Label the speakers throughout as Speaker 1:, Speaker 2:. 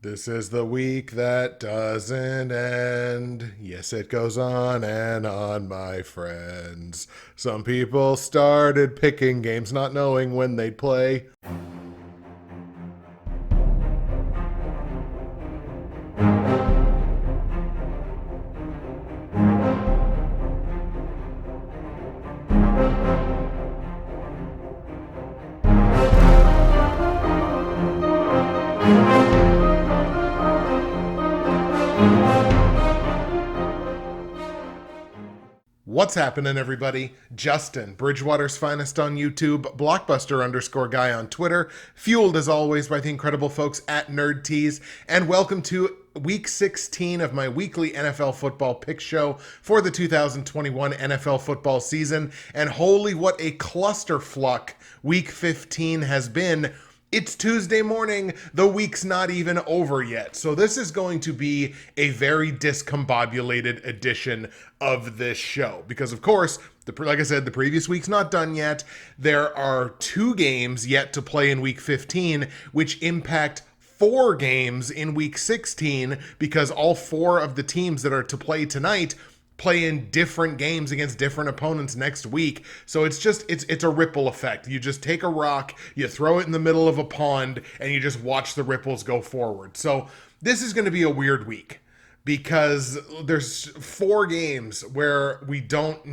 Speaker 1: This is the week that doesn't end. Yes, it goes on and on, my friends. Some people started picking games not knowing when they'd play. What's happening, everybody? Justin, Bridgewater's finest on YouTube, Blockbuster underscore guy on Twitter, fueled as always by the incredible folks at Nerd Tees, and welcome to week 16 of my weekly NFL football pick show for the 2021 NFL football season. And holy, what a clusterfuck week 15 has been. It's Tuesday morning, the week's not even over yet. So this is going to be a very discombobulated edition of this show. Because of course, like I said, the previous week's not done yet. There are 2 games yet to play in week 15, which impact 4 games in week 16, because all 4 of the teams that are to play tonight play in different games against different opponents next week. So it's a ripple effect. You just take a rock, you throw it in the middle of a pond, and you just watch the ripples go forward. So this is going to be a weird week because there's 4 games where we don't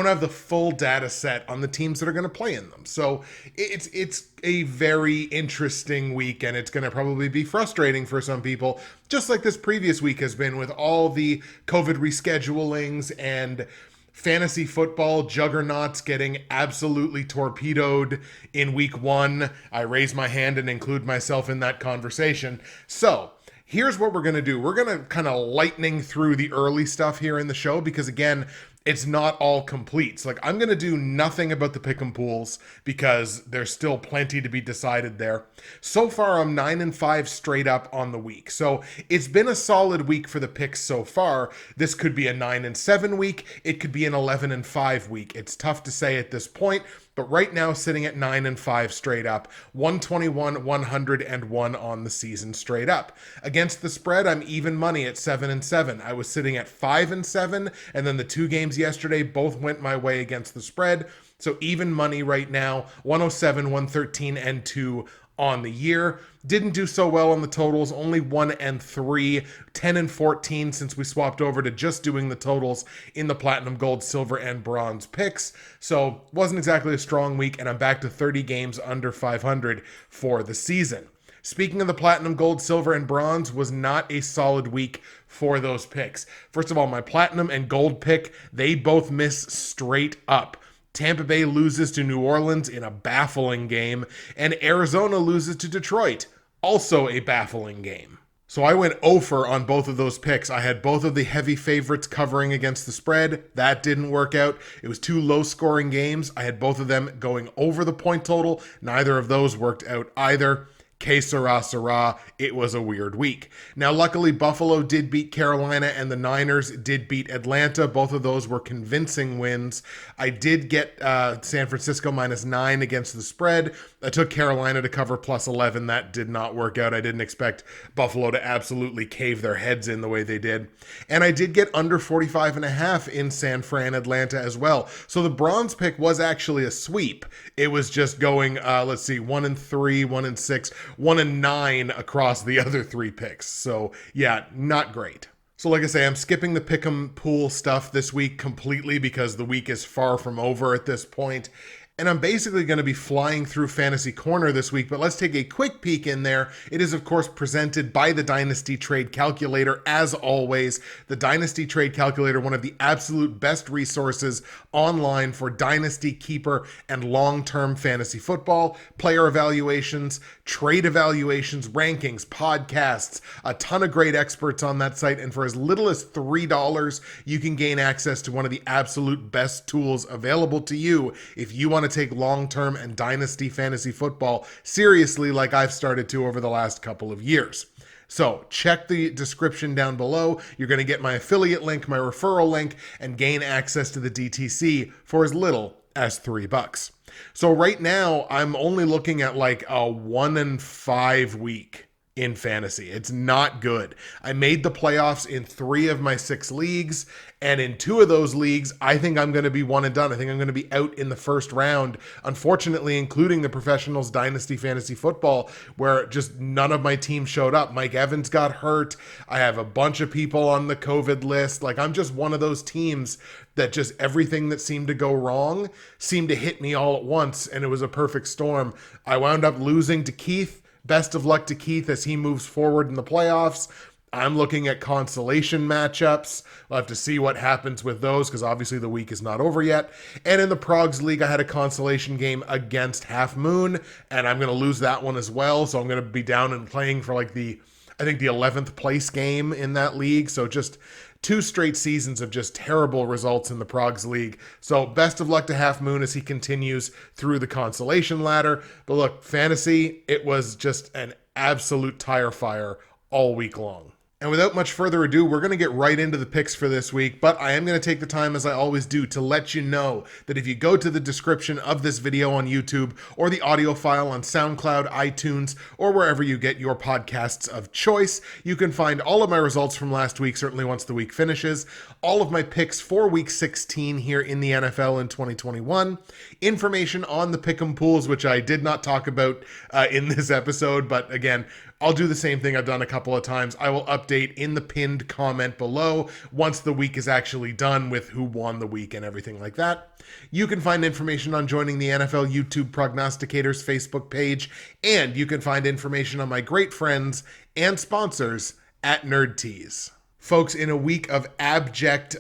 Speaker 1: have the full data set on the teams that are going to play in them. So it's a very interesting week, and it's going to probably be frustrating for some people, just like this previous week has been with all the COVID reschedulings and fantasy football juggernauts getting absolutely torpedoed in week 1. I raise my hand and include myself in that conversation. So here's what we're going to do. We're going to kind of lightning through the early stuff here in the show because, again, it's not all complete. So, I'm going to do nothing about the pick'em pools because there's still plenty to be decided there. So far, I'm 9-5 straight up on the week. So it's been a solid week for the picks so far. This could be a 9-7 week. It could be an 11-5 week. It's tough to say at this point. But right now, sitting at 9-5 straight up, 121, 101 on the season straight up. Against the spread, I'm even money at 7-7. I was sitting at 5-7, and then the 2 games yesterday both went my way against the spread. So even money right now, 107, 113, and 2 on the year. Didn't do so well on the totals, only 1-3, 10-14 since we swapped over to just doing the totals in the platinum, gold, silver, and bronze picks. So wasn't exactly a strong week, and I'm back to 30 games under 500 for the season. Speaking of the platinum, gold, silver, and bronze, was not a solid week for those picks. First of all, my platinum and gold pick, they both miss straight up. Tampa Bay loses to New Orleans in a baffling game, and Arizona loses to Detroit, also a baffling game. So I went over on both of those picks. I had both of the heavy favorites covering against the spread. That didn't work out. It was 2 low-scoring games. I had both of them going over the point total. Neither of those worked out either. Que sera, sera. It was a weird week. Now, luckily, Buffalo did beat Carolina and the Niners did beat Atlanta. Both of those were convincing wins. I did get San Francisco -9 against the spread. I took Carolina to cover +11. That did not work out. I didn't expect Buffalo to absolutely cave their heads in the way they did. And I did get under 45.5 in San Fran, Atlanta as well. So the bronze pick was actually a sweep. It was just going, 1-3, 1-6, 1-9 across the other 3 picks. So yeah, not great. So like I say, I'm skipping the pick'em pool stuff this week completely because the week is far from over at this point. And I'm basically going to be flying through Fantasy Corner this week, but let's take a quick peek in there. It is, of course, presented by the Dynasty Trade Calculator, as always. The Dynasty Trade Calculator, one of the absolute best resources online for Dynasty, Keeper, and long-term fantasy football. Player evaluations, trade evaluations, rankings, podcasts, a ton of great experts on that site. And for as little as $3, you can gain access to one of the absolute best tools available to you if you want to take long-term and dynasty fantasy football seriously, like I've started to over the last couple of years. So check the description down below. You're going to get my affiliate link, my referral link, and gain access to the DTC for as little as $3. So right now, I'm only looking at like a 1-5 week in fantasy. It's not good. I made the playoffs in 3 of my 6 leagues, and in 2 of those leagues, I think I'm going to be one and done. I think I'm going to be out in the first round, unfortunately, including the Professionals Dynasty Fantasy Football, where just none of my team showed up. Mike Evans got hurt. I have a bunch of people on the COVID list. Like, I'm just one of those teams that just everything that seemed to go wrong seemed to hit me all at once, and it was a perfect storm. I wound up losing to Keith. Best of luck to Keith as he moves forward in the playoffs. I'm looking at consolation matchups. We'll have to see what happens with those because obviously the week is not over yet. And in the Progs League, I had a consolation game against Half Moon, and I'm going to lose that one as well. So I'm going to be down and playing for like the 11th place game in that league. So just 2 straight seasons of just terrible results in the Progs League. So best of luck to Half Moon as he continues through the consolation ladder. But look, fantasy, it was just an absolute tire fire all week long. And without much further ado, we're going to get right into the picks for this week, but I am going to take the time, as I always do, to let you know that if you go to the description of this video on YouTube or the audio file on SoundCloud, iTunes, or wherever you get your podcasts of choice, you can find all of my results from last week, certainly once the week finishes, all of my picks for Week 16 here in the NFL in 2021, information on the Pick'em pools, which I did not talk about in this episode, but again, I'll do the same thing I've done a couple of times. I will update in the pinned comment below once the week is actually done with who won the week and everything like that. You can find information on joining the NFL YouTube Prognosticators Facebook page, and you can find information on my great friends and sponsors at Nerd Tees. Folks, in a week of abject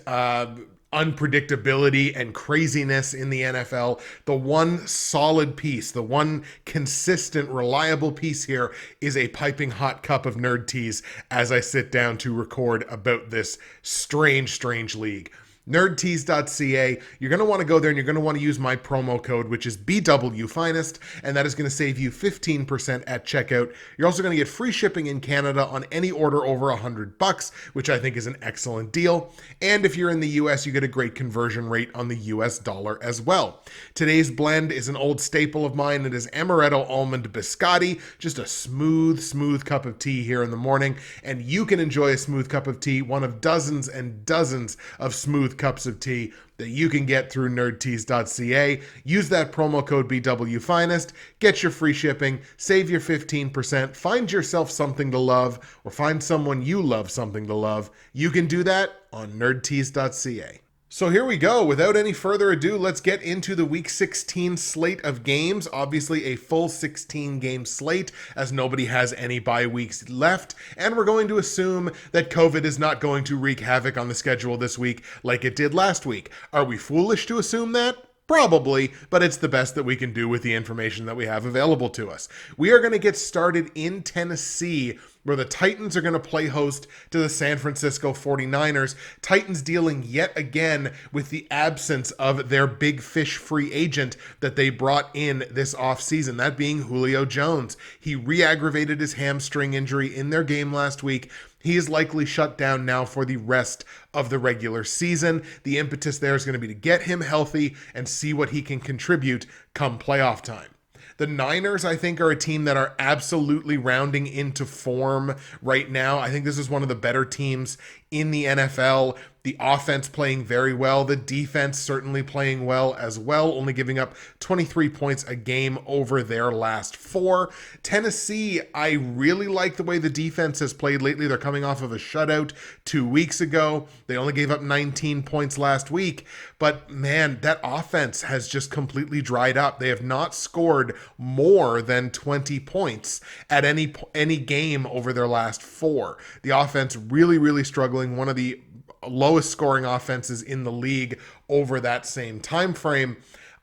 Speaker 1: unpredictability and craziness in the NFL, the one solid piece, the one consistent, reliable piece here is a piping hot cup of Nerd Teas as I sit down to record about this strange league. Nerdtees.ca. You're going to want to go there and you're going to want to use my promo code, which is BWFinest, and that is going to save you 15% at checkout. You're also going to get free shipping in Canada on any order over $100, which I think is an excellent deal. And if you're in the US, you get a great conversion rate on the US dollar as well. Today's blend is an old staple of mine. It is Amaretto Almond Biscotti, just a smooth cup of tea here in the morning. And you can enjoy a smooth cup of tea, one of dozens and dozens of smooth cups of tea that you can get through nerdtees.ca. Use that promo code BWFinest, get your free shipping, save your 15%, find yourself something to love, or find someone you love something to love. You can do that on nerdtees.ca. So here we go. Without any further ado, let's get into the Week 16 slate of games. Obviously a full 16-game slate, as nobody has any bye weeks left. And we're going to assume that COVID is not going to wreak havoc on the schedule this week like it did last week. Are we foolish to assume that? Probably, but it's the best that we can do with the information that we have available to us. We are going to get started in Tennessee, where the Titans are going to play host to the San Francisco 49ers. Titans dealing yet again with the absence of their big fish free agent that they brought in this offseason, that being Julio Jones. He re-aggravated his hamstring injury in their game last week. He is likely shut down now for the rest of the regular season. The impetus there is going to be to get him healthy and see what he can contribute come playoff time. The Niners, I think, are a team that are absolutely rounding into form right now. I think this is one of the better teams in the NFL. The offense playing very well. The defense certainly playing well as well, only giving up 23 points a game over their last 4. Tennessee, I really like the way the defense has played lately. They're coming off of a shutout 2 weeks ago. They only gave up 19 points last week. But man, that offense has just completely dried up. They have not scored more than 20 points at any game over their last 4. The offense really struggling. One of the lowest scoring offenses in the league over that same time frame.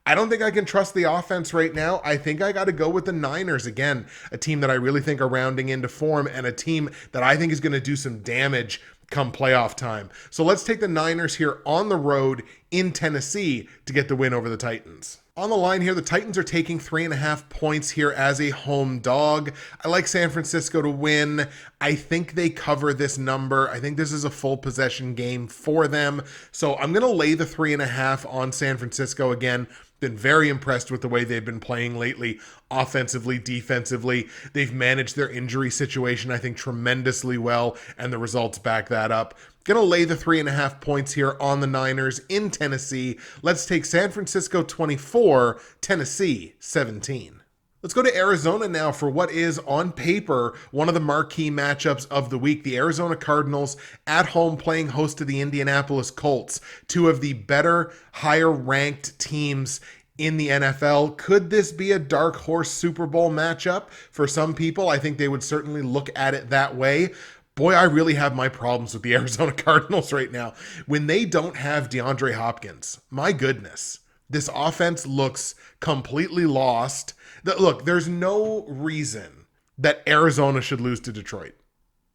Speaker 1: I don't think I can trust the offense right now. I think I got to go with the Niners again, a team that I really think are rounding into form and a team that I think is going to do some damage come playoff time. So let's take the Niners here on the road in Tennessee to get the win over the Titans. On the line here, the Titans are taking 3.5 points here as a home dog. I like San Francisco to win. I think they cover this number. I think this is a full possession game for them. So I'm going to lay the 3.5 on San Francisco again. Been very impressed with the way they've been playing lately, offensively, defensively. They've managed their injury situation, I think, tremendously well, and the results back that up. Gonna lay the 3.5 points here on the Niners in Tennessee. Let's take San Francisco 24, Tennessee 17. Let's go to Arizona now for what is, on paper, one of the marquee matchups of the week. The Arizona Cardinals at home playing host to the Indianapolis Colts, two of the better, higher-ranked teams in the NFL. Could this be a dark horse Super Bowl matchup? For some people, I think they would certainly look at it that way. Boy, I really have my problems with the Arizona Cardinals right now. When they don't have DeAndre Hopkins, my goodness, this offense looks completely lost. Look, there's no reason that Arizona should lose to Detroit.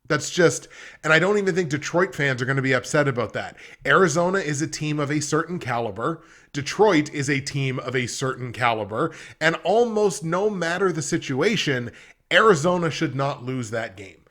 Speaker 1: That's just, and I don't even think Detroit fans are going to be upset about that. Arizona is a team of a certain caliber. Detroit is a team of a certain caliber. And almost no matter the situation, Arizona should not lose that game.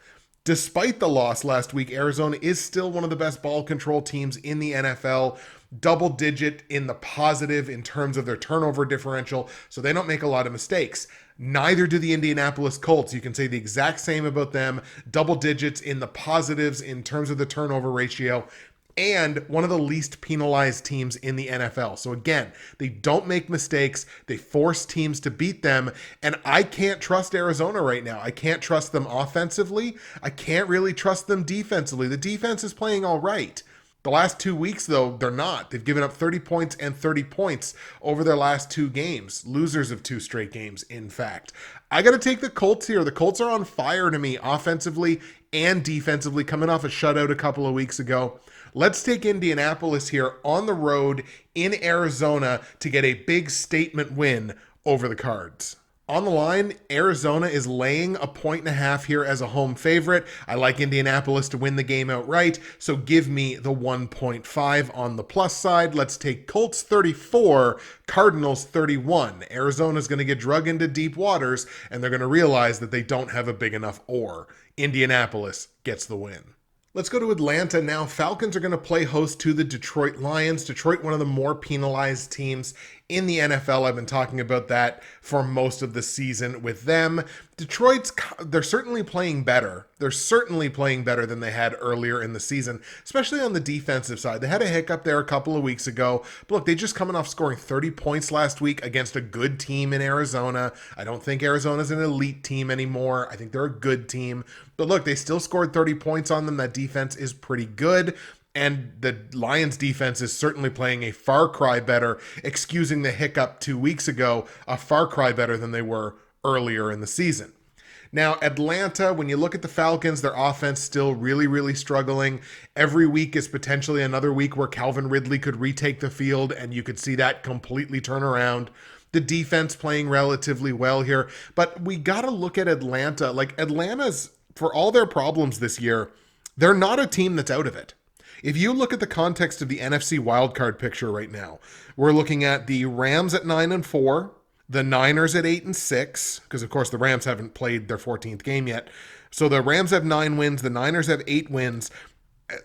Speaker 1: Despite the loss last week, Arizona is still one of the best ball control teams in the NFL. Double digit in the positive in terms of their turnover differential, so they don't make a lot of mistakes. Neither do the Indianapolis Colts. You can say the exact same about them. Double digits in the positives in terms of the turnover ratio, and one of the least penalized teams in the NFL. So again, they don't make mistakes. They force teams to beat them, and I can't trust Arizona right now. I can't trust them offensively. I can't really trust them defensively. The defense is playing all right. The last 2 weeks, though, they're not. They've given up 30 points and 30 points over their last 2 games. Losers of 2 straight games, in fact. I got to take the Colts here. The Colts are on fire to me, offensively and defensively, coming off a shutout a couple of weeks ago. Let's take Indianapolis here on the road in Arizona to get a big statement win over the Cards. On the line, Arizona is laying 1.5 here as a home favorite. I like Indianapolis to win the game outright, so give me the 1.5 on the plus side. Let's take Colts 34, Cardinals 31. Arizona's going to get drug into deep waters, and they're going to realize that they don't have a big enough oar. Indianapolis gets the win. Let's go to Atlanta now. Falcons are going to play host to the Detroit Lions. Detroit, one of the more penalized teams in the NFL. I've been talking about that for most of the season with them. They're certainly playing better. They're certainly playing better than they had earlier in the season, especially on the defensive side. They had a hiccup there a couple of weeks ago. But look, they just coming off scoring 30 points last week against a good team in Arizona. I don't think Arizona's an elite team anymore. I think they're a good team. But look, they still scored 30 points on them. That defense is pretty good. And the Lions defense is certainly playing a far cry better, excusing the hiccup 2 weeks ago, a far cry better than they were earlier in the season. Now, Atlanta, when you look at the Falcons, their offense still really, really struggling. Every week is potentially another week where Calvin Ridley could retake the field, and you could see that completely turn around. The defense playing relatively well here. But we got to look at Atlanta. Like, Atlanta's, for all their problems this year, they're not a team that's out of it. If you look at the context of the NFC wildcard picture right now, we're looking at the Rams at 9-4, the Niners at 8-6, because of course the Rams haven't played their 14th game yet. So the Rams have 9 wins, the Niners have 8 wins.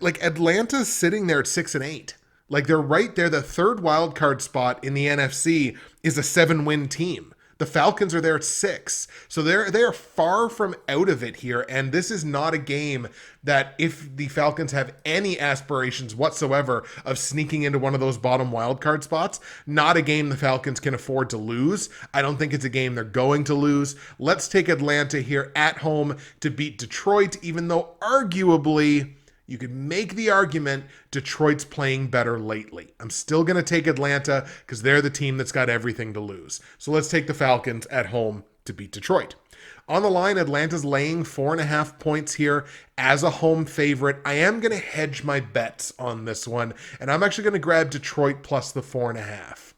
Speaker 1: Like, Atlanta's sitting there at 6-8. Like, they're right there. The third wildcard spot in the NFC is a 7-win team. The Falcons are there at 6. So they are far from out of it here. And this is not a game that, if the Falcons have any aspirations whatsoever of sneaking into one of those bottom wildcard spots, not a game the Falcons can afford to lose. I don't think it's a game they're going to lose. Let's take Atlanta here at home to beat Detroit, even though arguably you could make the argument Detroit's playing better lately. I'm still going to take Atlanta because they're the team that's got everything to lose. So let's take the Falcons at home to beat Detroit. On the line, Atlanta's laying 4.5 points here as a home favorite. I am going to hedge my bets on this one, and I'm actually going to grab Detroit plus the 4.5.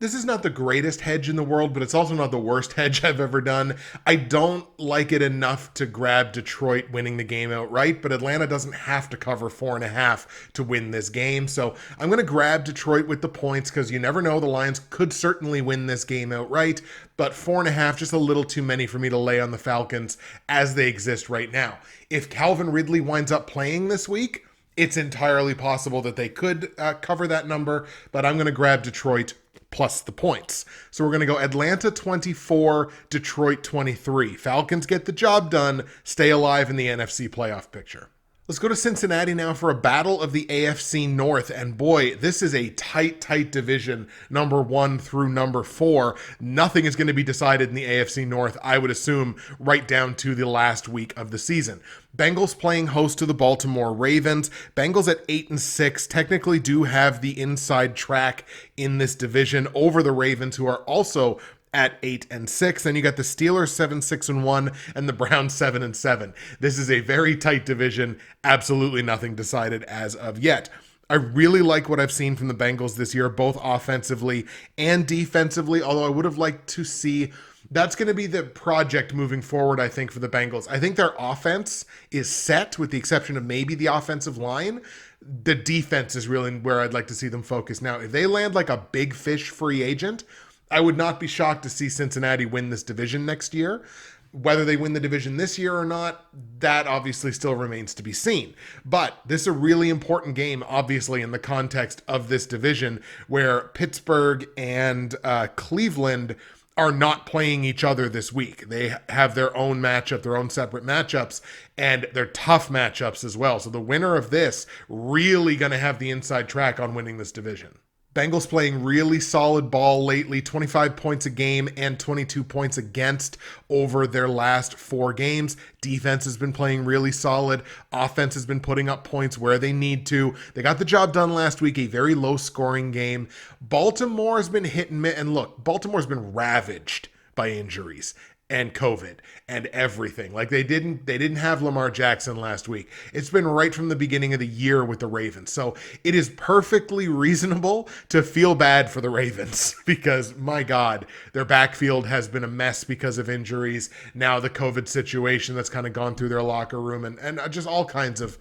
Speaker 1: This is not the greatest hedge in the world, but it's also not the worst hedge I've ever done. I don't like it enough to grab Detroit winning the game outright, but Atlanta doesn't have to cover 4.5 to win this game. So I'm going to grab Detroit with the points because you never know. The Lions could certainly win this game outright, but 4.5, just a little too many for me to lay on the Falcons as they exist right now. If Calvin Ridley winds up playing this week, it's entirely possible that they could cover that number, but I'm going to grab Detroit plus the points. So we're going to go Atlanta 24, Detroit 23. Falcons get the job done, stay alive in the NFC playoff picture. Let's go to Cincinnati now for a battle of the AFC North. And boy, this is a tight division, number 1 through number 4. Nothing is going to be decided in the AFC North, I would assume, right down to the last week of the season. Bengals playing host to the Baltimore Ravens. Bengals at 8-6 technically do have the inside track in this division over the Ravens, who are also at 8-6. Then you got the Steelers 7-6-1 and the Browns 7-7. This is a very tight division. Absolutely nothing decided as of yet. I really like what I've seen from the Bengals this year, both offensively and defensively, although I would have liked to see that's going to be the project moving forward, I think, for the Bengals. I think their offense is set, with the exception of maybe the offensive line. The defense is really where I'd like to see them focus. Now, if they land like a big fish free agent, I would not be shocked to see Cincinnati win this division next year. Whether they win the division this year or not, that obviously still remains to be seen. But this is a really important game, obviously, in the context of this division, where Pittsburgh and Cleveland are not playing each other this week. They have their own matchup, their own separate matchups, and they're tough matchups as well. So the winner of this really going to have the inside track on winning this division. Bengals playing really solid ball lately, 25 points a game and 22 points against over their last 4 games. Defense has been playing really solid. Offense has been putting up points where they need to. They got the job done last week, a very low scoring game. Baltimore has been hit and miss. And look, Baltimore's been ravaged by injuries and COVID and everything. Like they didn't have Lamar Jackson last week. It's been right from the beginning of the year with the Ravens. So it is perfectly reasonable to feel bad for the Ravens because, my God, their backfield has been a mess because of injuries. Now the COVID situation that's kind of gone through their locker room and just all kinds of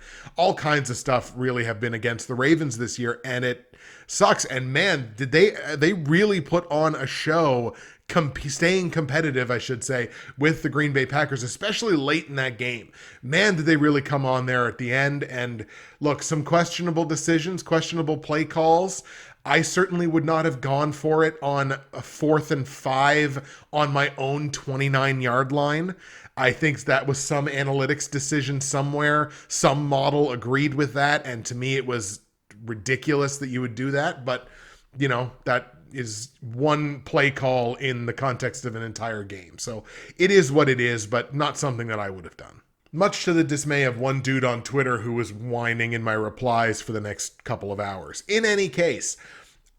Speaker 1: stuff really have been against the Ravens this year, and it sucks. And man, did they really put on a show staying competitive, I should say, with the Green Bay Packers, especially late in that game. Man, did they really come on there at the end. And look, some questionable decisions, questionable play calls. I certainly would not have gone for it on a 4th and 5 on my own 29-yard line. I think that was some analytics decision somewhere. Some model agreed with that. And to me, it was ridiculous that you would do that. But, you know, that is one play call in the context of an entire game. So it is what it is, but not something that I would have done. Much to the dismay of one dude on Twitter who was whining in my replies for the next couple of hours. In any case,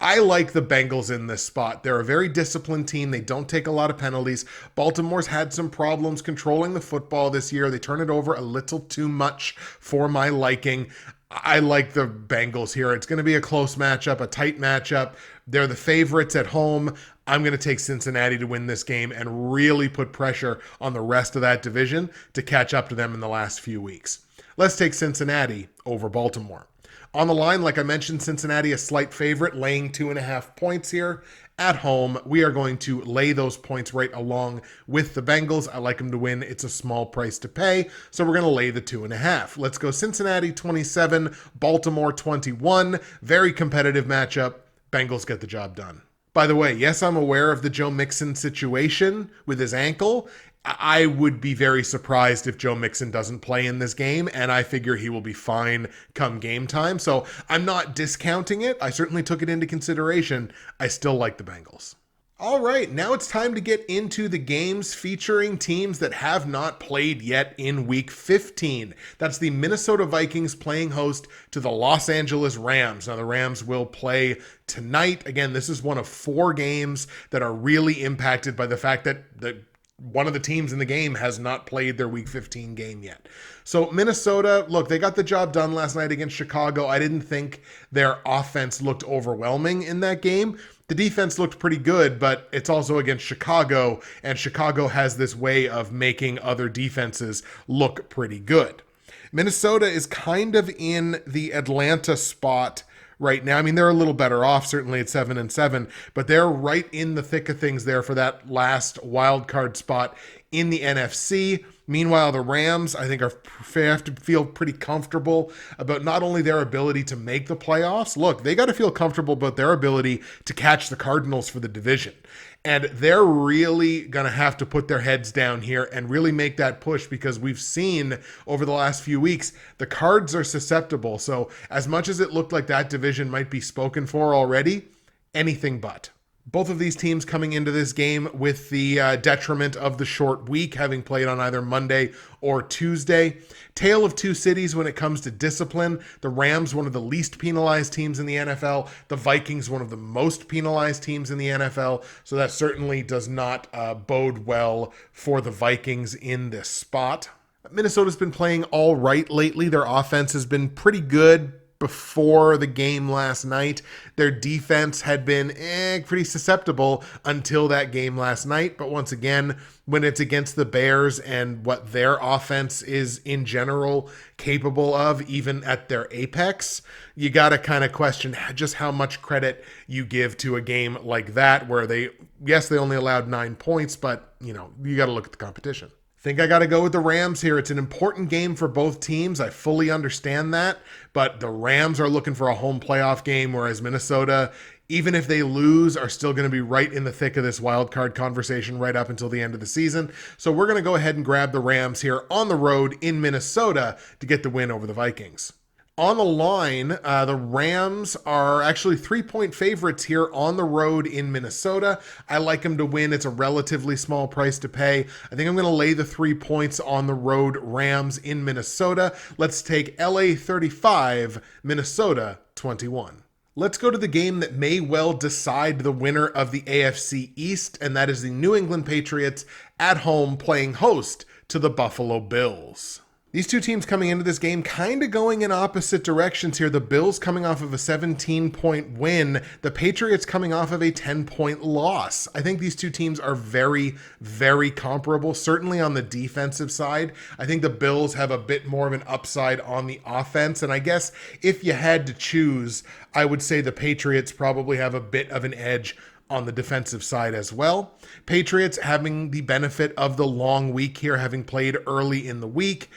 Speaker 1: I like the Bengals in this spot. They're a very disciplined team. They don't take a lot of penalties. Baltimore's had some problems controlling the football this year. They turn it over a little too much for my liking. I like the Bengals here. It's going to be a close matchup, a tight matchup. They're the favorites at home. I'm going to take Cincinnati to win this game and really put pressure on the rest of that division to catch up to them in the last few weeks. Let's take Cincinnati over Baltimore. On the line, like I mentioned, Cincinnati a slight favorite, laying 2.5 points here. At home, we are going to lay those points right along with the Bengals. I like them to win. It's a small price to pay, so we're going to lay the 2.5. Let's go Cincinnati 27, Baltimore 21. Very competitive matchup. Bengals get the job done. By the way, yes, I'm aware of the Joe Mixon situation with his ankle. I would be very surprised if Joe Mixon doesn't play in this game, and I figure he will be fine come game time. So I'm not discounting it. I certainly took it into consideration. I still like the Bengals. All right, now it's time to get into the games featuring teams that have not played yet in Week 15. That's the Minnesota Vikings playing host to the Los Angeles Rams. Now, the Rams will play tonight. Again, this is one of 4 games that are really impacted by the fact that one of the teams in the game has not played their Week 15 game yet. So Minnesota, look, they got the job done last night against Chicago. I didn't think their offense looked overwhelming in that game. The defense looked pretty good, but it's also against Chicago, and Chicago has this way of making other defenses look pretty good. Minnesota is kind of in the Atlanta spot right now. I mean, they're a little better off, certainly at 7-7, but they're right in the thick of things there for that last wild card spot in the NFC. Meanwhile, the Rams, I think, have to feel pretty comfortable about not only their ability to make the playoffs. Look, they got to feel comfortable about their ability to catch the Cardinals for the division. And they're really going to have to put their heads down here and really make that push, because we've seen over the last few weeks, the Cards are susceptible. So as much as it looked like that division might be spoken for already, anything but. Both of these teams coming into this game with the detriment of the short week, having played on either Monday or Tuesday. Tale of two cities when it comes to discipline. The Rams, one of the least penalized teams in the NFL. The Vikings, one of the most penalized teams in the NFL. So that certainly does not bode well for the Vikings in this spot. Minnesota's been playing all right lately. Their offense has been pretty good before the game last night. Their defense had been pretty susceptible until that game last night. But once again, when it's against the Bears and what their offense is in general capable of, even at their apex, you got to kind of question just how much credit you give to a game like that, where they only allowed 9 points, but you got to look at the competition. Think I got to go with the Rams here. It's an important game for both teams. I fully understand that, but the Rams are looking for a home playoff game, whereas Minnesota, even if they lose, are still going to be right in the thick of this wild card conversation right up until the end of the season. So we're going to go ahead and grab the Rams here on the road in Minnesota to get the win over the Vikings. On the line, the Rams are actually 3-point favorites here on the road in Minnesota. I like them to win. It's a relatively small price to pay. I think I'm going to lay the 3 points on the road Rams in Minnesota. Let's take LA 35, Minnesota 21. Let's go to the game that may well decide the winner of the AFC East, and that is the New England Patriots at home playing host to the Buffalo Bills. These two teams coming into this game kind of going in opposite directions here. The Bills coming off of a 17-point win, the Patriots coming off of a 10-point loss. I think these two teams are very, very comparable, certainly on the defensive side. I think the Bills have a bit more of an upside on the offense, and I guess if you had to choose, I would say the Patriots probably have a bit of an edge on the defensive side as well. Patriots having the benefit of the long week here, having played early in the week.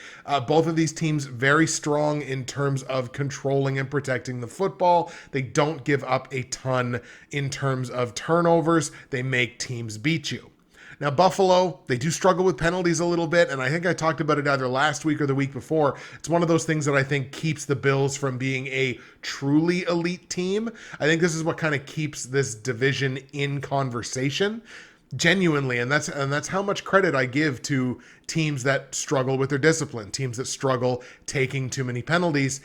Speaker 1: Both of these teams very strong in terms of controlling and protecting the football. They don't give up a ton in terms of turnovers. They make teams beat you. Now, Buffalo, they do struggle with penalties a little bit, and I think I talked about it either last week or the week before. It's one of those things that I think keeps the Bills from being a truly elite team. I think this is what kind of keeps this division in conversation, genuinely, and that's how much credit I give to teams that struggle with their discipline, teams that struggle taking too many penalties.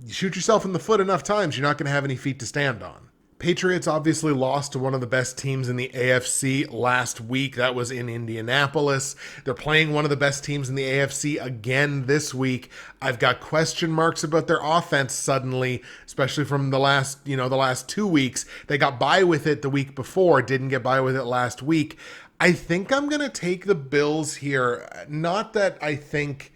Speaker 1: You shoot yourself in the foot enough times, you're not going to have any feet to stand on. Patriots obviously lost to one of the best teams in the AFC last week. That was in Indianapolis. They're playing one of the best teams in the AFC again this week. I've got question marks about their offense suddenly, especially from the last 2 weeks. They got by with it the week before, didn't get by with it last week. I think I'm going to take the Bills here. Not that I think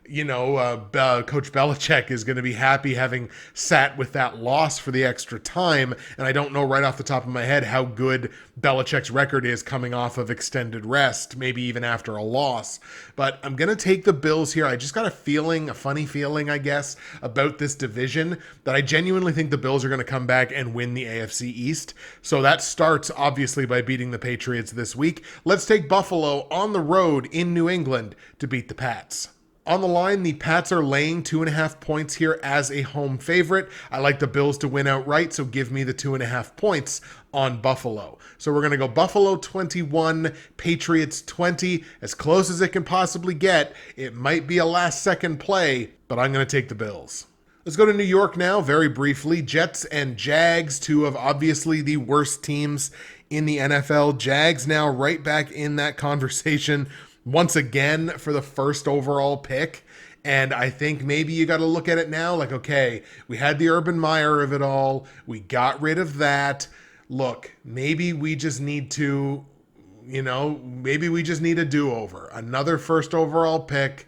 Speaker 1: Coach Belichick is going to be happy having sat with that loss for the extra time. And I don't know right off the top of my head how good Belichick's record is coming off of extended rest, maybe even after a loss. But I'm going to take the Bills here. I just got a funny feeling, I guess, about this division that I genuinely think the Bills are going to come back and win the AFC East. So that starts obviously by beating the Patriots this week. Let's take Buffalo on the road in New England to beat the Pats. On the line, the Pats are laying 2.5 points here as a home favorite. I like the Bills to win outright, so give me the 2.5 points on Buffalo. So we're going to go Buffalo 21, Patriots 20, as close as it can possibly get. It might be a last-second play, but I'm going to take the Bills. Let's go to New York now, very briefly. Jets and Jags, two of obviously the worst teams in the NFL. Jags now right back in that conversation once again for the first overall pick. And I think maybe you got to look at it now like, okay, we had the Urban Meyer of it all. We got rid of that. Look, maybe we just need to, maybe we just need a do-over. Another first overall pick,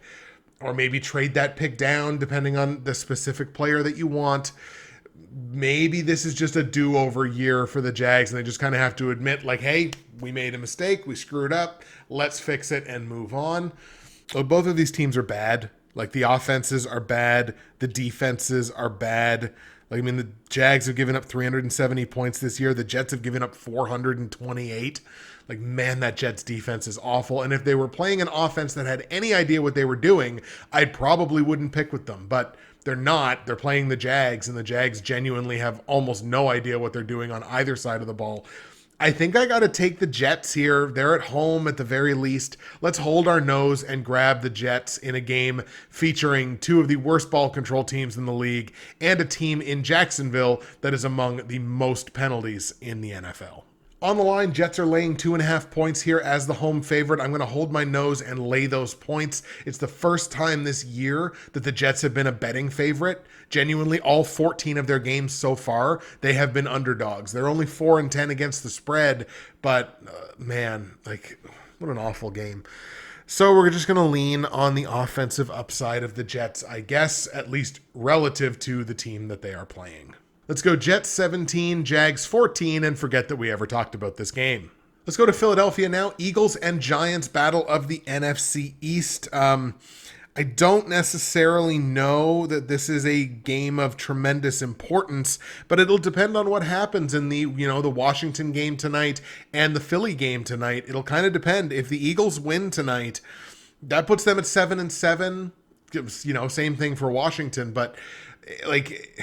Speaker 1: or maybe trade that pick down depending on the specific player that you want. Maybe this is just a do-over year for the Jags, and they just kind of have to admit, like, hey, we made a mistake, we screwed up, let's fix it and move on. Well, both of these teams are bad. Like, the offenses are bad, the defenses are bad. Like, I mean, the Jags have given up 370 points this year. The Jets have given up 428. Like, man, that Jets defense is awful. And if they were playing an offense that had any idea what they were doing, I probably wouldn't pick with them. But they're not. They're playing the Jags, and the Jags genuinely have almost no idea what they're doing on either side of the ball. I think I got to take the Jets here. They're at home at the very least. Let's hold our nose and grab the Jets in a game featuring two of the worst ball control teams in the league and a team in Jacksonville that is among the most penalties in the NFL. On the line, Jets are laying 2.5 points here as the home favorite. I'm going to hold my nose and lay those points. It's the first time this year that the Jets have been a betting favorite. Genuinely, all 14 of their games so far, they have been underdogs. They're only 4-10 against the spread, but man, like, what an awful game. So we're just going to lean on the offensive upside of the Jets, I guess, at least relative to the team that they are playing. Let's go Jets 17, Jags 14, and forget that we ever talked about this game. Let's go to Philadelphia now. Eagles and Giants battle of the NFC East. I don't necessarily know that this is a game of tremendous importance, but it'll depend on what happens in the Washington game tonight and the Philly game tonight. It'll kind of depend. If the Eagles win tonight, that puts them at 7-7. Same thing for Washington, but like,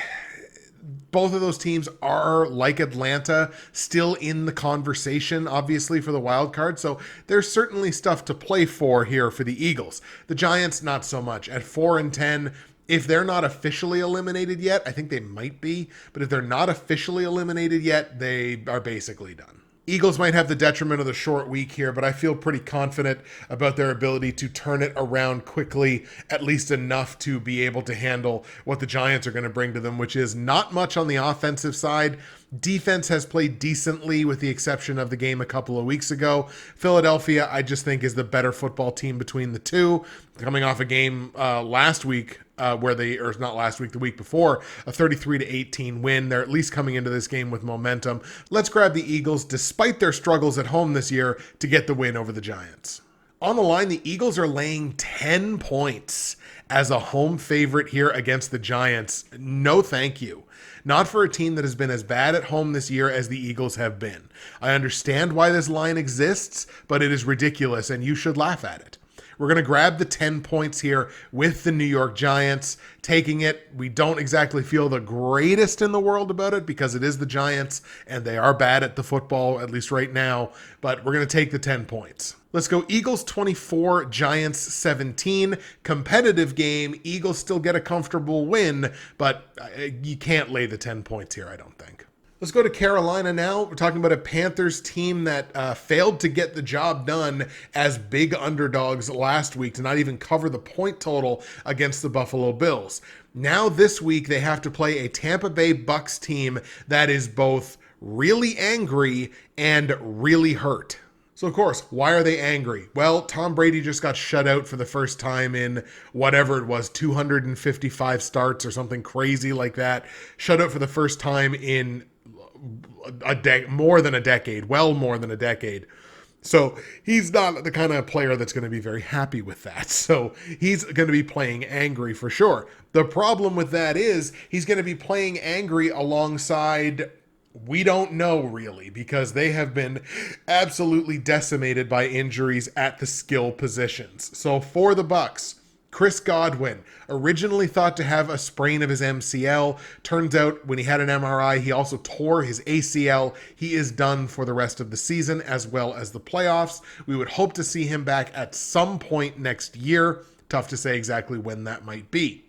Speaker 1: both of those teams are, like Atlanta, still in the conversation, obviously, for the wild card. So there's certainly stuff to play for here for the Eagles. The Giants, not so much. At 4-10, if they're not officially eliminated yet, I think they might be, but if they're not officially eliminated yet, they are basically done. Eagles might have the detriment of the short week here, but I feel pretty confident about their ability to turn it around quickly, at least enough to be able to handle what the Giants are going to bring to them, which is not much on the offensive side. Defense has played decently with the exception of the game a couple of weeks ago. Philadelphia, I just think, is the better football team between the two. Coming off a game last week, the week before, a 33-18 win. They're at least coming into this game with momentum. Let's grab the Eagles, despite their struggles at home this year, to get the win over the Giants. On the line, the Eagles are laying 10 points as a home favorite here against the Giants. No thank you. Not for a team that has been as bad at home this year as the Eagles have been. I understand why this line exists, but it is ridiculous, and you should laugh at it. We're going to grab the 10 points here with the New York Giants. Taking it, we don't exactly feel the greatest in the world about it because it is the Giants, and they are bad at the football, at least right now, but we're going to take the 10 points. Let's go Eagles 24, Giants 17. Competitive game. Eagles still get a comfortable win, but you can't lay the 10 points here, I don't think. Let's go to Carolina now. We're talking about a Panthers team that failed to get the job done as big underdogs last week to not even cover the point total against the Buffalo Bills. Now this week they have to play a Tampa Bay Bucks team that is both really angry and really hurt. So, of course, why are they angry? Well, Tom Brady just got shut out for the first time in whatever it was, 255 starts or something crazy like that. Shut out for the first time in more than a decade. So he's not the kind of player that's going to be very happy with that. So he's going to be playing angry for sure. The problem with that is he's going to be playing angry alongside, we don't know really, because they have been absolutely decimated by injuries at the skill positions. So for the Bucks, Chris Godwin, originally thought to have a sprain of his MCL. Turns out when he had an MRI, he also tore his ACL. He is done for the rest of the season as well as the playoffs. We would hope to see him back at some point next year. Tough to say exactly when that might be.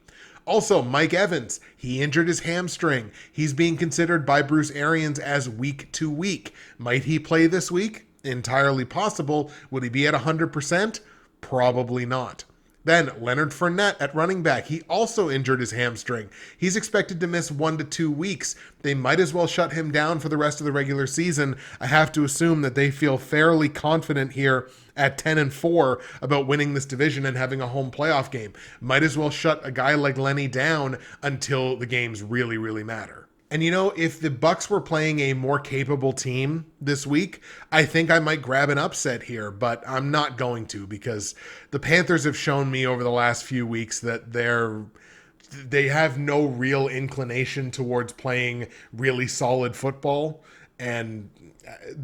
Speaker 1: Also, Mike Evans, he injured his hamstring. He's being considered by Bruce Arians as week to week. Might he play this week? Entirely possible. Would he be at 100%? Probably not. Then Leonard Fournette at running back. He also injured his hamstring. He's expected to miss 1 to 2 weeks. They might as well shut him down for the rest of the regular season. I have to assume that they feel fairly confident here at 10-4 about winning this division and having a home playoff game. Might as well shut a guy like Lenny down until the games really, really matter. And if the Bucks were playing a more capable team this week, I think I might grab an upset here, but I'm not going to, because the Panthers have shown me over the last few weeks that they have no real inclination towards playing really solid football, and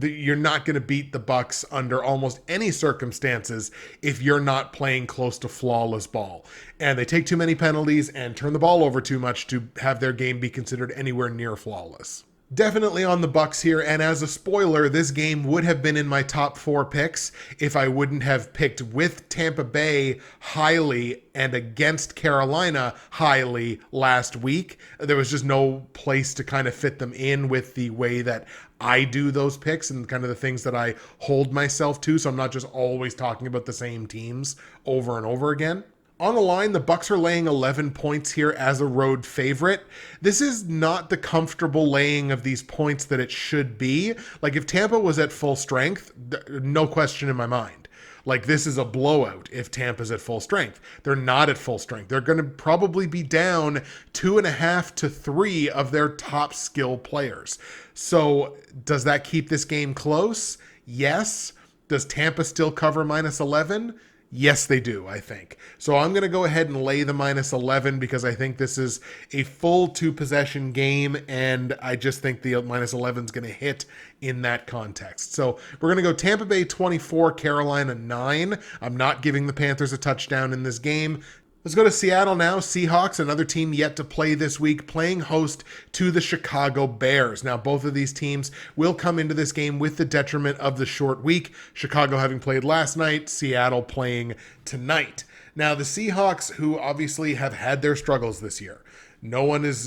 Speaker 1: you're not going to beat the Bucks under almost any circumstances if you're not playing close to flawless ball. And they take too many penalties and turn the ball over too much to have their game be considered anywhere near flawless. Definitely on the Bucks here, and as a spoiler, this game would have been in my top 4 picks if I wouldn't have picked with Tampa Bay highly and against Carolina highly last week. There was just no place to kind of fit them in with the way that I do those picks and kind of the things that I hold myself to, so I'm not just always talking about the same teams over and over again. On the line, the Bucks are laying 11 points here as a road favorite. This is not the comfortable laying of these points that it should be. Like, if Tampa was at full strength, no question in my mind. Like, this is a blowout if Tampa's at full strength. They're not at full strength. They're going to probably be down 2.5 to 3 of their top skill players. So does that keep this game close? Yes. Does Tampa still cover minus 11? Yes, they do, I think. So I'm going to go ahead and lay the minus 11 because I think this is a full 2-possession game, and I just think the minus 11 is going to hit in that context. So we're going to go Tampa Bay 24, Carolina 9. I'm not giving the Panthers a touchdown in this game. Let's go to Seattle now. Seahawks, another team yet to play this week, playing host to the Chicago Bears. Now, both of these teams will come into this game with the detriment of the short week. Chicago having played last night, Seattle playing tonight. Now, the Seahawks, who obviously have had their struggles this year, no one is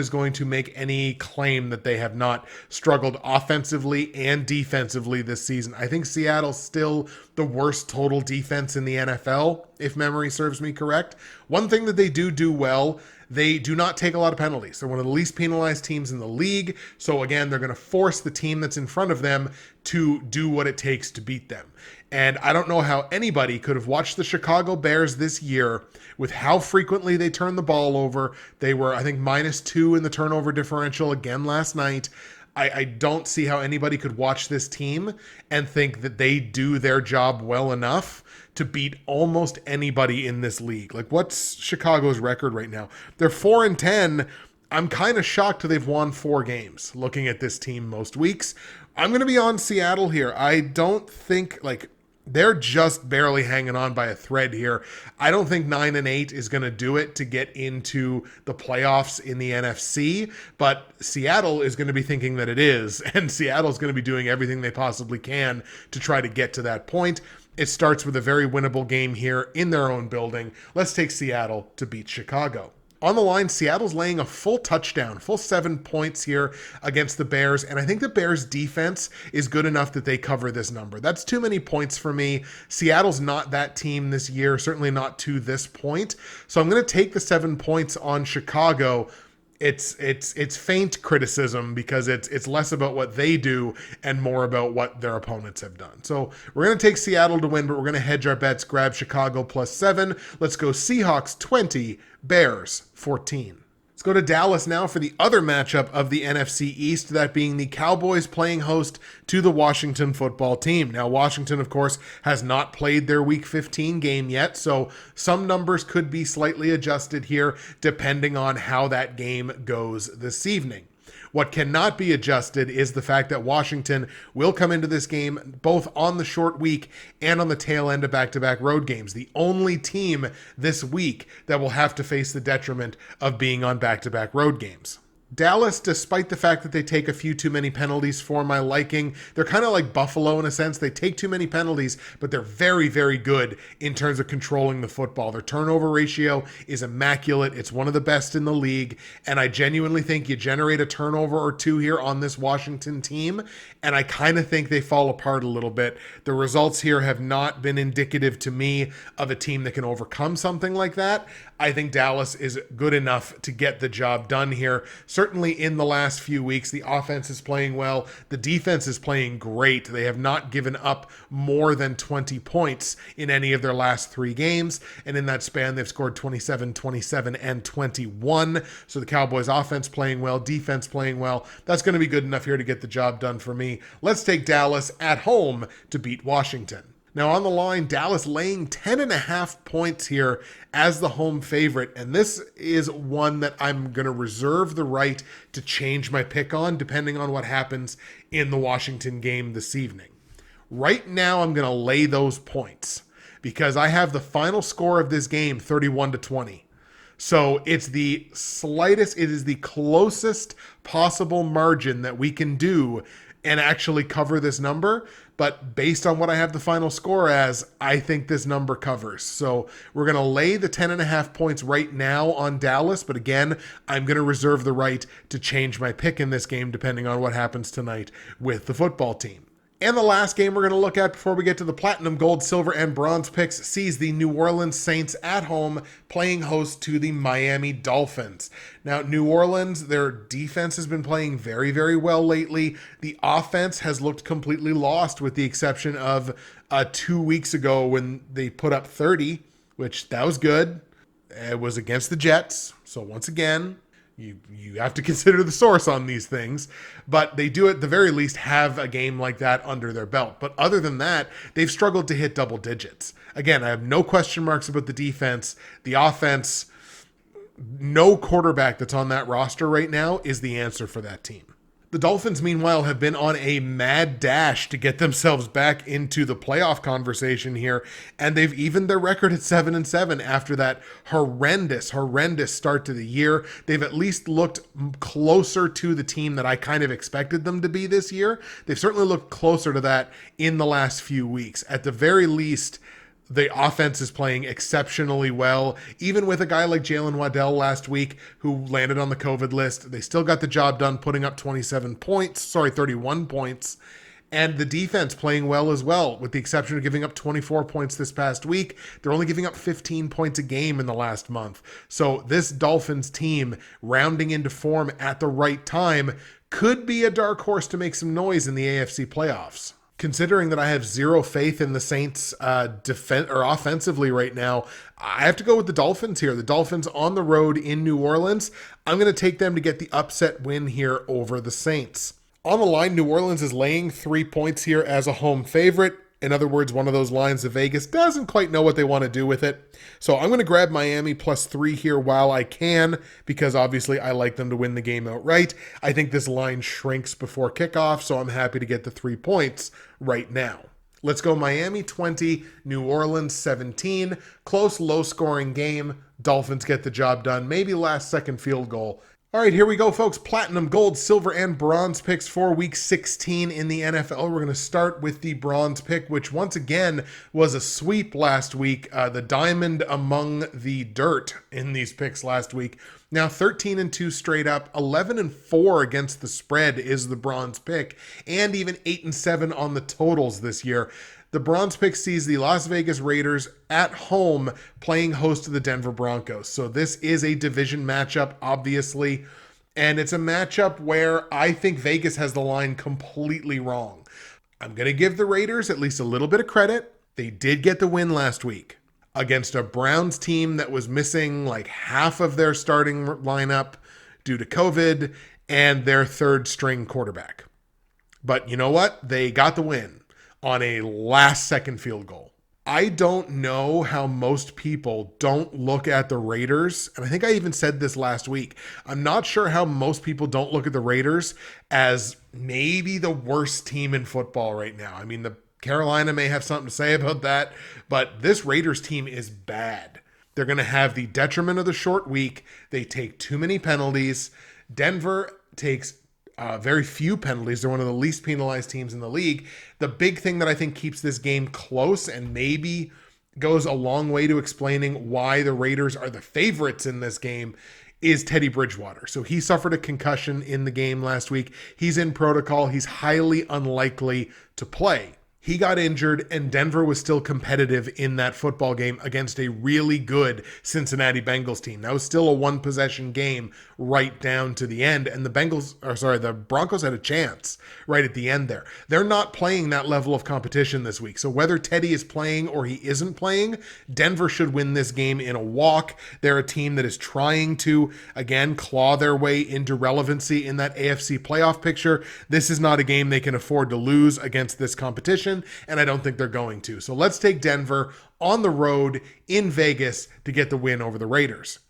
Speaker 1: going to make any claim that they have not struggled offensively and defensively this season. I think Seattle's still the worst total defense in the NFL, if memory serves me correct. One thing that they do well, they do not take a lot of penalties. They're one of the least penalized teams in the league. So again, they're going to force the team that's in front of them to do what it takes to beat them. And I don't know how anybody could have watched the Chicago Bears this year with how frequently they turn the ball over. They were, I think, -2 in the turnover differential again last night. I don't see how anybody could watch this team and think that they do their job well enough to beat almost anybody in this league. Like, what's Chicago's record right now? They're 4-10. I'm kind of shocked they've won 4 games looking at this team most weeks. I'm going to be on Seattle here. I don't think, they're just barely hanging on by a thread here. I don't think 9-8 is going to do it to get into the playoffs in the NFC, but Seattle is going to be thinking that it is, and Seattle's going to be doing everything they possibly can to try to get to that point. It starts with a very winnable game here in their own building. Let's take Seattle to beat Chicago. On the line, Seattle's laying a full touchdown, full 7 points here against the Bears, and I think the Bears' defense is good enough that they cover this number. That's too many points for me. Seattle's not that team this year, certainly not to this point, so I'm going to take the 7 points on Chicago. It's faint criticism because it's less about what they do and more about what their opponents have done. So we're going to take Seattle to win, but we're going to hedge our bets, grab Chicago +7. Let's go Seahawks 20, Bears 14. Let's go to Dallas now for the other matchup of the NFC East, that being the Cowboys playing host to the Washington football team. Now, Washington, of course, has not played their Week 15 game yet, so some numbers could be slightly adjusted here depending on how that game goes this evening. What cannot be adjusted is the fact that Washington will come into this game both on the short week and on the tail end of back-to-back road games. The only team this week that will have to face the detriment of being on back-to-back road games. Dallas, despite the fact that they take a few too many penalties for my liking, they're kind of like Buffalo in a sense. They take too many penalties, but they're very, very good in terms of controlling the football. Their turnover ratio is immaculate. It's one of the best in the league, and I genuinely think you generate a turnover or two here on this Washington team, and I kind of think they fall apart a little bit. The results here have not been indicative to me of a team that can overcome something like that. I think Dallas is good enough to get the job done here. Certainly in the last few weeks, the offense is playing well. The defense is playing great. They have not given up more than 20 points in any of their last 3 games. And in that span, they've scored 27, 27, and 21. So the Cowboys offense playing well, defense playing well. That's going to be good enough here to get the job done for me. Let's take Dallas at home to beat Washington. Now on the line, Dallas laying 10.5 points here as the home favorite. And this is one that I'm going to reserve the right to change my pick on depending on what happens in the Washington game this evening. Right now, I'm going to lay those points because I have the final score of this game 31-20. So it's the slightest, it is the closest possible margin that we can do and actually cover this number. But based on what I have the final score as, I think this number covers. So we're going to lay the 10.5 points right now on Dallas. But again, I'm going to reserve the right to change my pick in this game depending on what happens tonight with the football team. And the last game we're going to look at before we get to the platinum, gold, silver, and bronze picks sees the New Orleans Saints at home playing host to the Miami Dolphins. Now, New Orleans, their defense has been playing very, very well lately. The offense has looked completely lost with the exception of 2 weeks ago when they put up 30, which that was good. It was against the Jets. So once again, you have to consider the source on these things, but they do at the very least have a game like that under their belt. But other than that, they've struggled to hit double digits. Again, I have no question marks about the defense. The offense, no quarterback that's on that roster right now is the answer for that team. The Dolphins, meanwhile, have been on a mad dash to get themselves back into the playoff conversation here, and they've evened their record at 7-7 after that horrendous start to the year. They've at least looked closer to the team that I kind of expected them to be this year. They've certainly looked closer to that in the last few weeks. At the very least, the offense is playing exceptionally well. Even with a guy like Jalen Waddell last week who landed on the COVID list, they still got the job done putting up 31 points. And the defense playing well as well, with the exception of giving up 24 points this past week. They're only giving up 15 points a game in the last month. So this Dolphins team rounding into form at the right time could be a dark horse to make some noise in the AFC playoffs. Considering that I have zero faith in the Saints offensively right now, I have to go with the Dolphins here. The Dolphins on the road in New Orleans. I'm going to take them to get the upset win here over the Saints. On the line, New Orleans is laying 3 points here as a home favorite. In other words, one of those lines that Vegas doesn't quite know what they want to do with it. So I'm going to grab Miami +3 here while I can, because obviously I like them to win the game outright. I think this line shrinks before kickoff, so I'm happy to get the 3 points right now. Let's go Miami 20, New Orleans 17. Close, low-scoring game. Dolphins get the job done. Maybe last-second field goal. All right, here we go, folks. Platinum, gold, silver, and bronze picks for week 16 in the NFL. We're going to start with the bronze pick, which once again was a sweep last week. The diamond among the dirt in these picks last week. Now 13-2 straight up, 11-4 against the spread is the bronze pick, and even 8-7 on the totals this year. The bronze pick sees the Las Vegas Raiders at home playing host to the Denver Broncos. So this is a division matchup, obviously, and it's a matchup where I think Vegas has the line completely wrong. I'm going to give the Raiders at least a little bit of credit. They did get the win last week against a Browns team that was missing like half of their starting lineup due to COVID and their third string quarterback. But you know what? They got the win on a last-second field goal. I don't know how most people don't look at the Raiders, and I think I even said this last week. I'm not sure how most people don't look at the Raiders as maybe the worst team in football right now. I mean, the Carolina may have something to say about that, but this Raiders team is bad. They're going to have the detriment of the short week. They take too many penalties. Denver takes very few penalties. They're one of the least penalized teams in the league. The big thing that I think keeps this game close and maybe goes a long way to explaining why the Raiders are the favorites in this game is Teddy Bridgewater. So he suffered a concussion in the game last week. He's in protocol. He's highly unlikely to play. he got injured, and Denver was still competitive in that football game against a really good Cincinnati Bengals team. That was still a one-possession game right down to the end, and the Broncos had a chance right at the end there. They're not playing that level of competition this week, so whether Teddy is playing or he isn't playing, Denver should win this game in a walk. They're a team that is trying to, again, claw their way into relevancy in that AFC playoff picture. This is not a game they can afford to lose against this competition, and I don't think they're going to. So let's take Denver on the road in Vegas to get the win over the Raiders.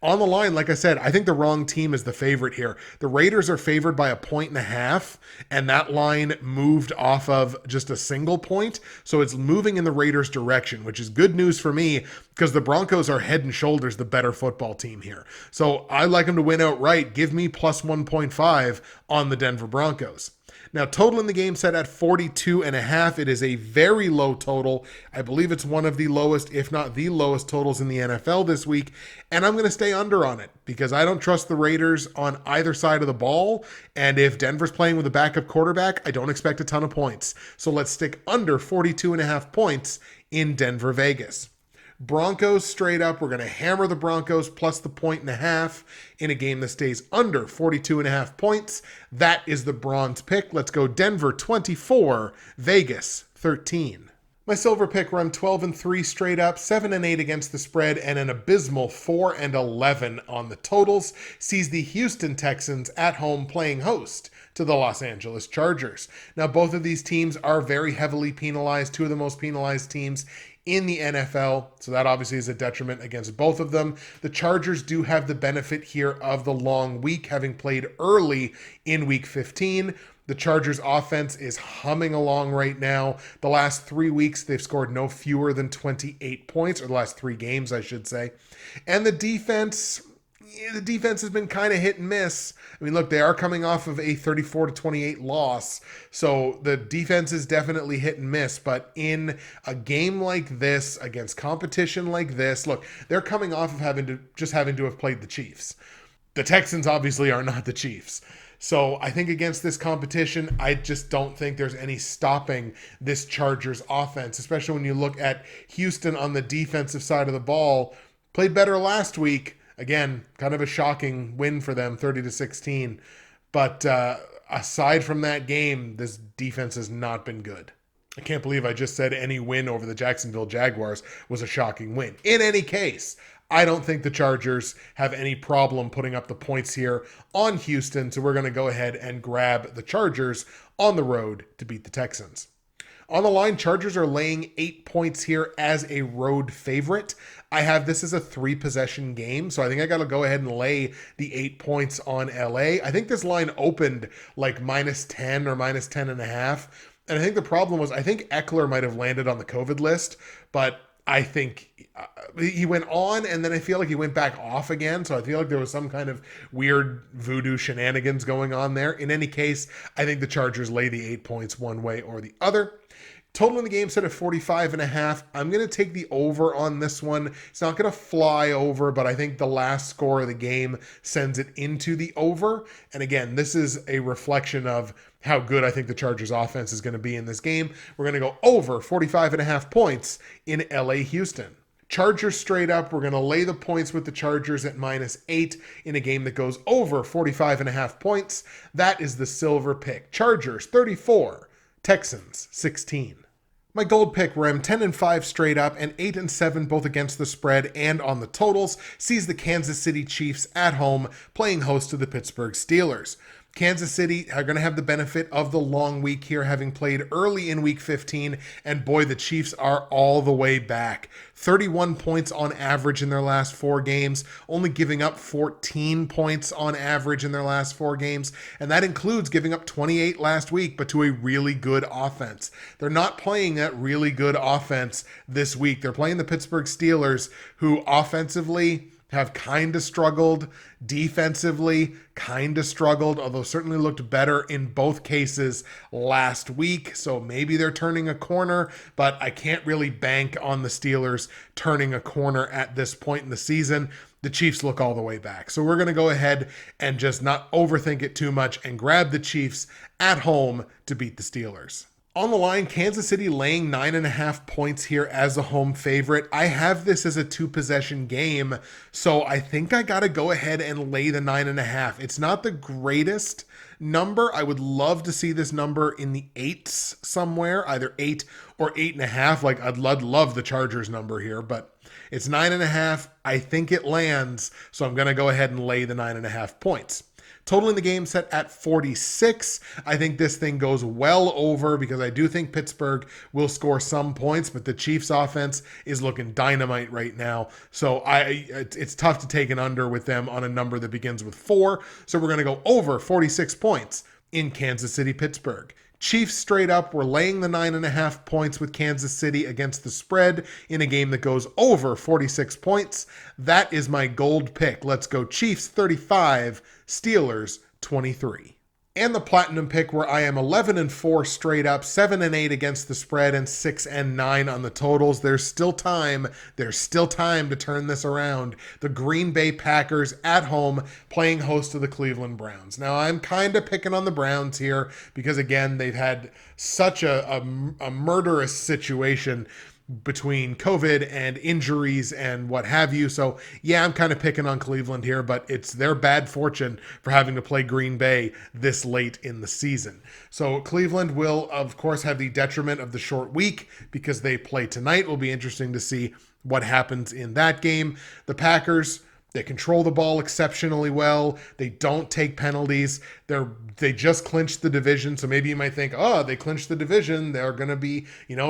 Speaker 1: On the line, like I said, I think the wrong team is the favorite here. The Raiders are favored by 1.5, and that line moved off of just a single point. So it's moving in the Raiders' direction, which is good news for me because the Broncos are head and shoulders the better football team here. So I like them to win outright. Give me plus 1.5 on the Denver Broncos. Now, total in the game set at 42.5. It is a very low total. I believe it's one of the lowest, if not the lowest totals in the NFL this week. And I'm going to stay under on it because I don't trust the Raiders on either side of the ball. And if Denver's playing with a backup quarterback, I don't expect a ton of points. So let's stick under 42.5 points in Denver, Vegas. Broncos straight up. We're going to hammer the Broncos plus the 1.5 in a game that stays under 42.5 points. That is the bronze pick. Let's go Denver 24, Vegas 13. My silver pick run 12-3 straight up, 7-8 against the spread, and an abysmal 4-11 on the totals. Sees the Houston Texans at home playing host to the Los Angeles Chargers. Now, both of these teams are very heavily penalized, two of the most penalized teams in the NFL, so that obviously is a detriment against both of them. The Chargers do have the benefit here of the long week, having played early in week 15. The Chargers offense is humming along right now. The last 3 weeks, they've scored no fewer than 28 points, or the last 3 games, I should say. And the defense has been kind of hit and miss. I mean, look, they are coming off of a 34-28 loss, so the defense is definitely hit and miss. But in a game like this, against competition like this, look, they're coming off of having to have played the Chiefs. The Texans obviously are not the Chiefs. So I think against this competition, I just don't think there's any stopping this Chargers offense, especially when you look at Houston on the defensive side of the ball. Played better last week. Again, kind of a shocking win for them, 30-16. But aside from that game, this defense has not been good. I can't believe I just said any win over the Jacksonville Jaguars was a shocking win. In any case, I don't think the Chargers have any problem putting up the points here on Houston, so we're going to go ahead and grab the Chargers on the road to beat the Texans. On the line, Chargers are laying 8 points here as a road favorite. I have this as a 3-possession game, so I think I got to go ahead and lay the 8 points on LA. I think this line opened like -10 or -10.5. And I think the problem was, I think Eckler might have landed on the COVID list, but I think he went on, and then I feel like he went back off again. So I feel like there was some kind of weird voodoo shenanigans going on there. In any case, I think the Chargers lay the 8 points one way or the other. Total in the game set at 45.5. I'm going to take the over on this one. It's not going to fly over, but I think the last score of the game sends it into the over. And again, this is a reflection of how good I think the Chargers offense is going to be in this game. We're going to go over 45.5 points in LA Houston. Chargers straight up. We're going to lay the points with the Chargers at -8 in a game that goes over 45.5 points. That is the silver pick. Chargers 34, Texans 16. My gold pick, where I'm 10-5 straight up and 8-7 both against the spread and on the totals, sees the Kansas City Chiefs at home playing host to the Pittsburgh Steelers. Kansas City are going to have the benefit of the long week here, having played early in week 15, and boy, the Chiefs are all the way back. 31 points on average in their last 4 games, only giving up 14 points on average in their last 4 games, and that includes giving up 28 last week, but to a really good offense. They're not playing that really good offense this week. They're playing the Pittsburgh Steelers, who offensively have kind of struggled, defensively kind of struggled, although certainly looked better in both cases last week. So maybe they're turning a corner, but I can't really bank on the Steelers turning a corner at this point in the season. The Chiefs look all the way back. So we're going to go ahead and just not overthink it too much and grab the Chiefs at home to beat the Steelers. On the line, Kansas City laying 9.5 points here as a home favorite. I have this as a 2-possession game, so I think I got to go ahead and lay the 9.5. It's not the greatest number. I would love to see this number in the 8s somewhere, either 8 or 8.5. Like, I'd love the Chargers number here, but it's 9.5. I think it lands, so I'm going to go ahead and lay the 9.5 points. Total in the game set at 46. I think this thing goes well over because I do think Pittsburgh will score some points, but the Chiefs offense is looking dynamite right now. So it's tough to take an under with them on a number that begins with 4. So we're going to go over 46 points in Kansas City, Pittsburgh. Chiefs straight up, we're laying the 9.5 points with Kansas City against the spread in a game that goes over 46 points. That is my gold pick. Let's go Chiefs 35, Steelers 23. And the platinum pick where I am 11-4 straight up, 7-8 against the spread, and 6-9 on the totals. There's still time. There's still time to turn this around. The Green Bay Packers at home playing host to the Cleveland Browns. Now, I'm kind of picking on the Browns here because, again, they've had such a murderous situation between COVID and injuries and what have you. So yeah, I'm kind of picking on Cleveland here, but it's their bad fortune for having to play Green Bay this late in the season. So Cleveland will, of course, have the detriment of the short week because they play tonight. It will be interesting to see what happens in that game. The Packers, they control the ball exceptionally well. They don't take penalties. They just clinched the division. So maybe you might think, oh, they clinched the division. They're going to be,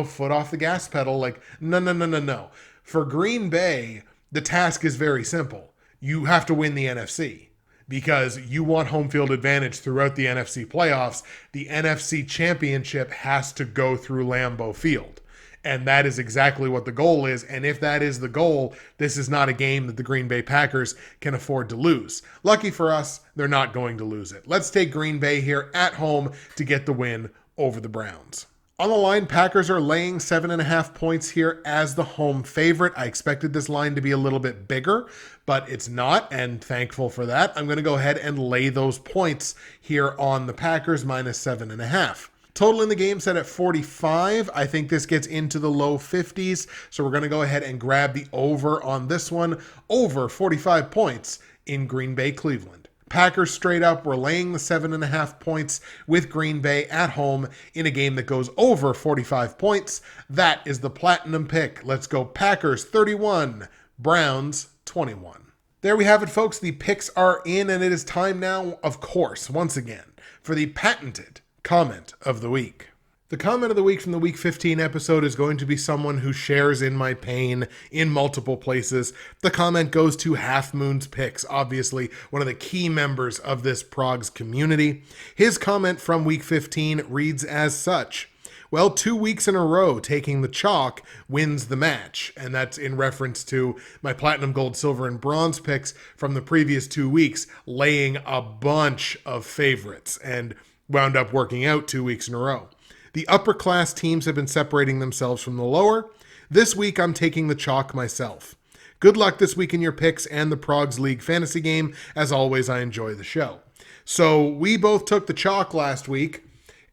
Speaker 1: foot off the gas pedal. Like, no. For Green Bay, the task is very simple. You have to win the NFC because you want home field advantage throughout the NFC playoffs. The NFC championship has to go through Lambeau Field. And that is exactly what the goal is. And if that is the goal, this is not a game that the Green Bay Packers can afford to lose. Lucky for us, they're not going to lose it. Let's take Green Bay here at home to get the win over the Browns. On the line, Packers are laying 7.5 points here as the home favorite. I expected this line to be a little bit bigger, but it's not, and thankful for that. I'm going to go ahead and lay those points here on the Packers, minus 7.5. Total in the game set at 45. I think this gets into the low 50s. So we're going to go ahead and grab the over on this one. Over 45 points in Green Bay, Cleveland. Packers straight up. We're laying the 7.5 points with Green Bay at home in a game that goes over 45 points. That is the platinum pick. Let's go Packers 31, Browns 21. There we have it, folks. The picks are in, and it is time now, of course, once again, for the patented comment of the week. The comment of the week from the Week 15 episode is going to be someone who shares in my pain in multiple places. The comment goes to Half Moon's Picks, obviously one of the key members of this Progs community. His comment from Week 15 reads as such: well, 2 weeks in a row taking the chalk wins the match. And that's in reference to my platinum, gold, silver, and bronze picks from the previous 2 weeks, laying a bunch of favorites and wound up working out 2 weeks in a row. The upper class teams have been separating themselves from the lower. This week, I'm taking the chalk myself. Good luck this week in your picks and the Progs League fantasy game. As always, I enjoy the show. So we both took the chalk last week,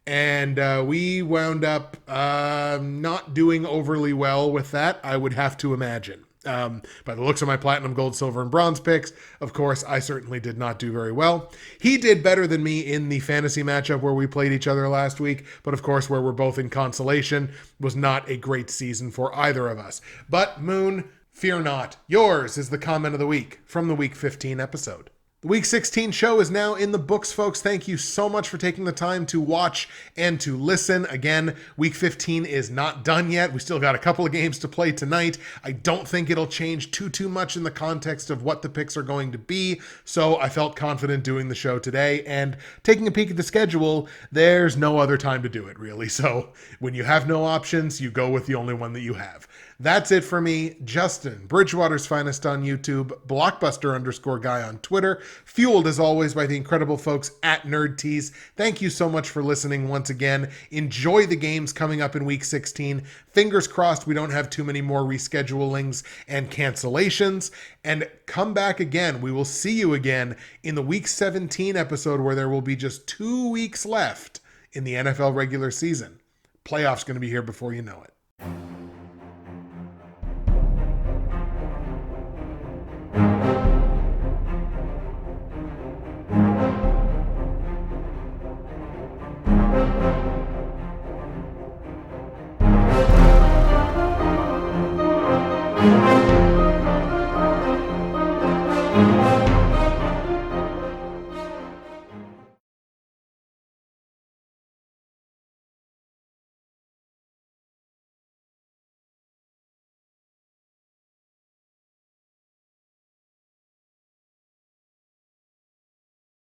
Speaker 1: and we wound up not doing overly well with that, I would have to imagine. By the looks of my platinum, gold, silver, and bronze picks, of course, I certainly did not do very well. He did better than me in the fantasy matchup where we played each other last week, but of course, where we're both in consolation, was not a great season for either of us. But Moon, fear not. Yours is the comment of the week from the Week 15 episode. The Week 16 show is now in the books, folks. Thank you so much for taking the time to watch and to listen. Again, Week 15 is not done yet. We still got a couple of games to play tonight. I don't think it'll change too much in the context of what the picks are going to be, so I felt confident doing the show today. And taking a peek at the schedule, there's no other time to do it, really. So when you have no options, you go with the only one that you have. That's it for me, Justin, Bridgewater's Finest on YouTube, Blockbuster_guy on Twitter, fueled as always by the incredible folks at NerdTees. Thank you so much for listening once again. Enjoy the games coming up in Week 16. Fingers crossed we don't have too many more reschedulings and cancellations. And come back again. We will see you again in the Week 17 episode where there will be just 2 weeks left in the NFL regular season. Playoffs going to be here before you know it.